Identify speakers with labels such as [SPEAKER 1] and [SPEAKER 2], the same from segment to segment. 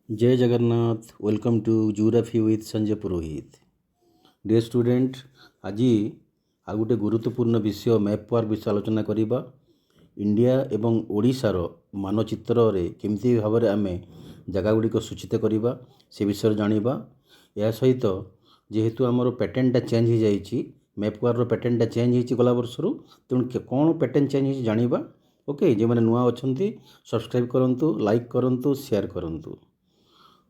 [SPEAKER 1] जय Jagannath. Welcome to geography with Sanjay Purohit. Dear student, आज आ गोटे गुरुत्वपूर्ण विषय मैप पावर विषय आलोचना करिबा। इंडिया एवं ओडिशार मानचित्र रे केमती भाव में आम जगह गुड़िक सूचित करवा से विषय जानिबा। या सहित जेहेतु आमर पैटर्नटा चेंज हो जाइए, मैप पावर पैटर्नटा चेंज हो गला वर्षर, तेणु कौन पैटर्न चेंज हो जानिबा। ओके, जो मैंने नुआ अच्छा सब्सक्राइब करूँ, लाइक करूँ, शेयर करूँ।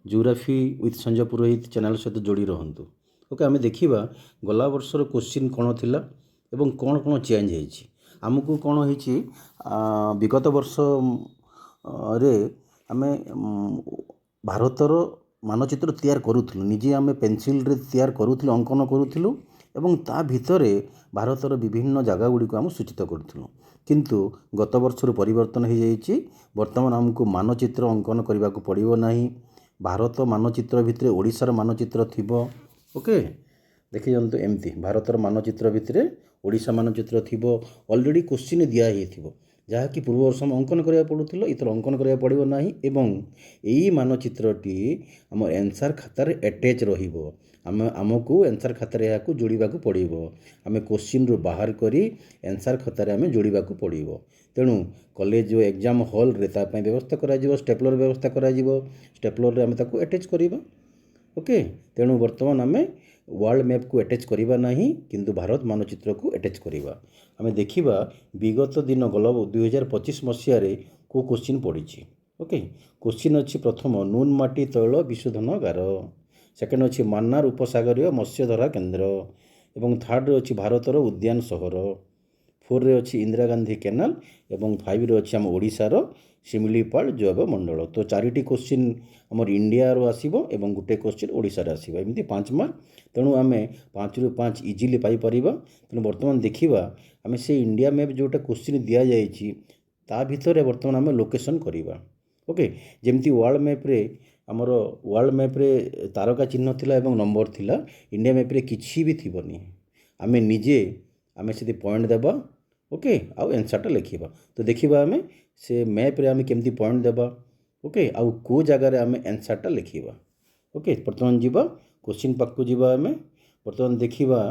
[SPEAKER 1] Geography with Sanjay Purohit channel सहित जोड़ी रहंतु। ओके, आम देखा गला वर्षर क्वेश्चन कौन थिला एवं कौन कौन चेंज होइछि। आमको कौन होइछि, विगत वर्ष रे आमे भारतर मानचित्र तैयार करूथिलु, निजे आमे पेंसिल रे तैयार करूथिलु, अंकन करूथिलु एवं ता भितरे भारतर विभिन्न जगह गुड़ी को आम सूचित करूथिलु। किंतु गत वर्षर परिवर्तन हो जाइछि। वर्तमान आमको मानचित्र अंकन करने को पड़िबो नाही। भारत मानचित्र भितर ओडिशार मानचित्र थिबो। ओके, देखि जंतु एमती भारतर मानचित्र भितर ओडिशा मानचित्र थिबो। ऑलरेडी क्वेश्चन दिया ही थिबो, जहाँकि पूर्व वर्ष अंकन करिया पड़ुथिलो, इथर अंकन करिया पड़िबो नाही। एवं एई मानचित्रटी आम एन्सर खातार अटैच रहिबो। आमको एन्सर खातार याकू जोड़ाकू पड़िबो। आम क्वेश्चन रु बाहर करी एन्सर खातार आम जोड़ाकू पड़िबो। तेणु कॉलेज जो एग्जाम हॉल रे ता पय व्यवस्था करा जिवो, स्टेपलर व्यवस्था करा जिवो। स्टेपलर रे आम ताकू अटैच करिबा। ओके, तेणु वर्तमान आम वर्ल्ड मैप को अटैच करिबा नाही, किंतु भारत मानचित्र को अटैच करिबा। आम देखिबा विगत दिन गल 2025 मसीह रे को क्वेश्चन पड़ी। ओके, क्वेश्चन अच्छी प्रथम नुनमाटी तैल विशोधनागार, सेकेंड अच्छी मान्नार उपसागरीय मत्स्यधरा केन्द्र, एवं थर्ड अच्छी भारतर उद्यान सहर, 4 रे अच्छी इंदिरा गांधी केनाल, एवं 5 रे अच्छी आम ओडिशार शिमिलीपाल जैव मंडल। तो 4टी क्वेश्चन आमर इंडिया रो आसीबो एवं गुटे क्वेश्चन ओडिशा रे आसीबो, एमती 5 मार्क। तेणु आम 5 रु 5 इजिली पाई परिबा। तेणु वर्तमान देखिबा आम से इंडिया मैप जोटा क्वेश्चन दिया जाइछि ता भितर वर्तमान आम लोकेशन करिबा। ओके, जेमती वर्ल्ड मैप रे आमर वर्ल्ड मैप रे तारका चिन्ह थिला एवं नंबर थिला, इंडिया मैप रे किछि भी थिबनी। आम निजे आम से पॉइंट देबा। ओके, आउ एन्सरटा लिखिबा। तो देखिबा आम से मैप रे आम केमती पॉइंट देबा। ओके, आउ को जगार आम एन्सरटा लिखिबा। ओके, वर्तमान जीवा क्वेश्चन पाखु जीवा। आम वर्तमान देखिबा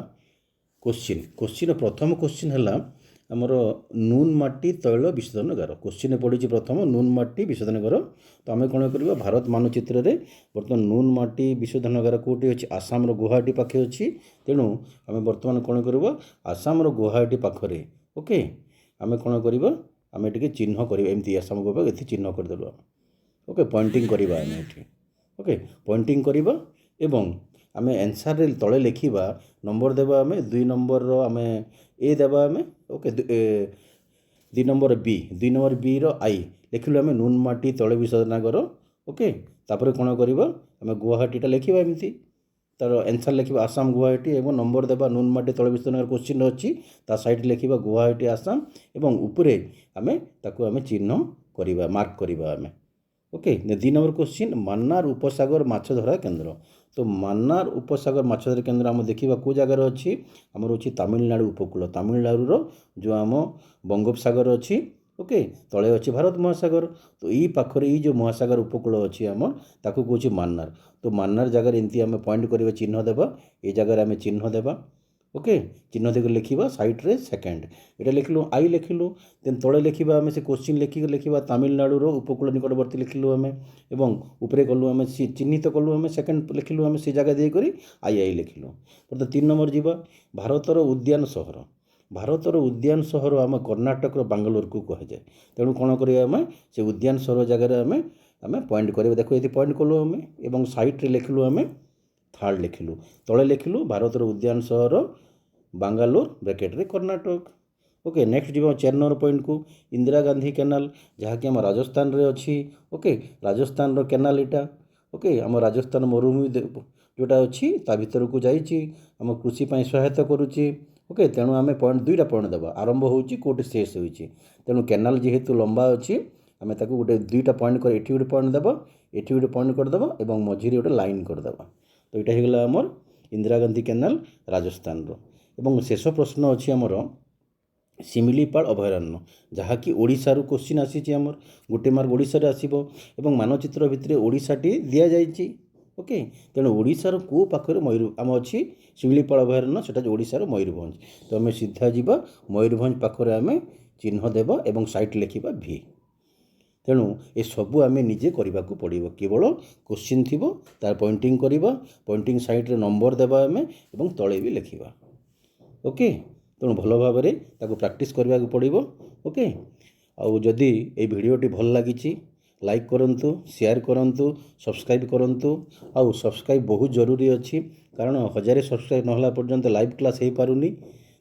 [SPEAKER 1] क्वेश्चन प्रथम क्वेश्चन है आमर नुनमाटी तैल विशोधनागार। क्वेश्चन पड़ी प्रथम नुनमाटी विशोधनागार। तो आम कौन करवा भारत मानचित्र रे बर्तमान नुनमाटी विशोधनागार कौटी अच्छी, आसाम गुवाहाटी पाखे अच्छी। तेणु आम बर्तमान कौन करवा आसाम गुवाहाटी पाखरे। ओके, आम कौन करवा आम टे चिन्ह करवा, एमती आसाम गुवाहाटी ये चिन्ह करदेलु। ओके, पॉइंटिंग करवा आम ये। ओके, पॉइंटिंग करवा एवं आम एन्सर रे तले लिखिबा नंबर देबा। आम 2 नंबर रो आम ए देबा आम। Okay, 2 number B, 2 number B रो आई लिखिलु आम नुनमाटी तैल विशोधनागार। ओके, तापर कौन करवा आम गुवाहाटीटा लिखिबा, एमती तार एन्सर लिखा आसाम गुवाहाटी एवं नंबर देबा नुनमाटी तैल विशोधनागार क्वेश्चन अच्छी ता साइड लिखा गुवाहाटी आसाम एवं उपरे आम ताकू आम चिन्ह करवा, मार्क करवा आम। ओके, 2 नंबर क्वेश्चन मान्नार उपसागर माछधरा केन्द्र। तो मान्नार उपसागर माछधरा केन्द्र आम देखा को जगार अच्छी, आमर अच्छी तमिलनाडु उपकूल, तमिलनाडु जो आम बंगोपसागर अच्छी। ओके, तले अच्छी भारत महासागर। तो यही पाखरे ये जो महासागर उपकूल अच्छी आम ताकू कौच मान्नार। तो मान्नार जगार एमती आम पॉइंट करवा, चिन्ह देवा। ये जगार आम चिन्ह देवा। ओके, चिन्ह देकर लिखा साइड्रे सेकेंड ये लिखलु आई लिखलु। देन तले लिखा आम से क्वेश्चन लिखा तमिलनाडु उपकूल निकटवर्ती लिखलु आम एवं उपरे कलु आम चिन्हित कलु आम सेकेंड लिखलु आम से जगह देकर आई लिखलु। तो 3 नंबर जीवा भारतर उद्यान सहर। भारतर उद्यान सहर आम कर्णाटक बांगालोर को कह जाए। तेणु कौन करिया आम से उद्यान सहर जगार आम आम पॉइंट करवा। देखो ये पॉइंट कलु आम एवं साइड्रे लिखलु आम थर्ड लिखलु। तले लिखलु भारतर उद्यान सहर बांगालोर ब्रैकेट रे कर्णाटक। ओके, नेक्स्ट जीवा 4 नंबर पॉइंट को इंदिरा गांधी केनाल, जहाँकि आम राजस्थान रे अच्छी। ओके, राजस्थान रो केनाल इटा। ओके, आम राजस्थान मरुभूमि जोटा अच्छी ता भीतर को जाइए, आम कृषि पर सहायता करुच्ची। ओके, तेणु आम पॉइंट 2टा पॉइंट देवा, आरंभ होची कोटी शेष होची। तेणु केनाल जेहेतु लंबा अच्छी आम ताकू गोटे 2टा पॉइंट कर, एठी गोटे पॉइंट देवा, एठी गोटे पॉइंट करदेवा एवं मझिरे गोटे लाइन करदेवा। तो यहाँ होगा आमर इंदिरा गांधी केनाल राजस्थान रो। एवं शेष प्रश्न अच्छी आमर ଶିମିଳିପାଳ ଅଭୟାରଣ୍ୟ, ଯାହାକି ଓଡ଼ିଶାରୁ କୋଶ୍ଚିନ୍ ଆସିଛି ଆମର, ଗୋଟେ ମାର୍କ ଓଡ଼ିଶାରେ ଆସିବ ଏବଂ ମାନଚିତ୍ର ଭିତରେ ଓଡ଼ିଶାଟି ଦିଆଯାଇଛି। ଓକେ, ତେଣୁ ଓଡ଼ିଶାର କେଉଁ ପାଖରେ ଆମ ଅଛି ଶିମିଳିପାଳ ଅଭୟାରଣ୍ୟ, ସେଟା ହେଉଛି ଓଡ଼ିଶାର ମୟୂରଭଞ୍ଜ। ତ ଆମେ ସିଧା ଯିବା ମୟୂରଭଞ୍ଜ ପାଖରେ ଆମେ ଚିହ୍ନ ଦେବା ଏବଂ ସାଇଟ୍ ଲେଖିବା ଭି। ତେଣୁ ଏସବୁ ଆମେ ନିଜେ କରିବାକୁ ପଡ଼ିବ, କେବଳ କୋଶ୍ଚିନ୍ ଥିବ ତାର ପଏଣ୍ଟିଂ କରିବା, ପଏଣ୍ଟିଂ ସାଇଟ୍ରେ ନମ୍ବର ଦେବା ଆମେ ଏବଂ ତଳେ ବି ଲେଖିବା। ଓକେ, ତେଣୁ ଭଲ ଭାବରେ ତାକୁ ପ୍ରାକ୍ଟିସ୍ କରିବାକୁ ପଡ଼ିବ। ଓକେ, ଆଉ ଯଦି এই ଭିଡ଼ିଓଟି ଭଲ ଲାଗିଛି ଲାଇକ୍ କରନ୍ତୁ, ସେୟାର କରନ୍ତୁ, ସବସ୍କ୍ରାଇବ୍ କରନ୍ତୁ। ଆଉ ସବସ୍କ୍ରାଇବ୍ ବହୁତ ଜରୁରୀ ଅଛି, କାରଣ 1000 ସବସ୍କ୍ରାଇବ୍ ନହେଲା ପର୍ଯ୍ୟନ୍ତ ଲାଇଭ୍ କ୍ଲାସ୍ ହେଇପାରୁନି।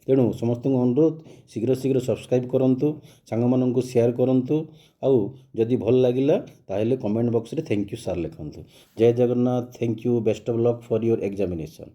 [SPEAKER 1] ତେଣୁ ସମସ୍ତଙ୍କୁ ଅନୁରୋଧ ଶୀଘ୍ର ଶୀଘ୍ର ସବସ୍କ୍ରାଇବ୍ କରନ୍ତୁ, ସାଙ୍ଗମାନଙ୍କୁ ସେୟାର କରନ୍ତୁ। ଆଉ ଯଦି ଭଲ ଲାଗିଲା ତାହେଲେ କମେଣ୍ଟ ବକ୍ସରେ ଥ୍ୟାଙ୍କ ୟୁ ସାର୍ ଲେଖନ୍ତୁ। ଜୟ Jagannath, thank you, best of luck for your examination.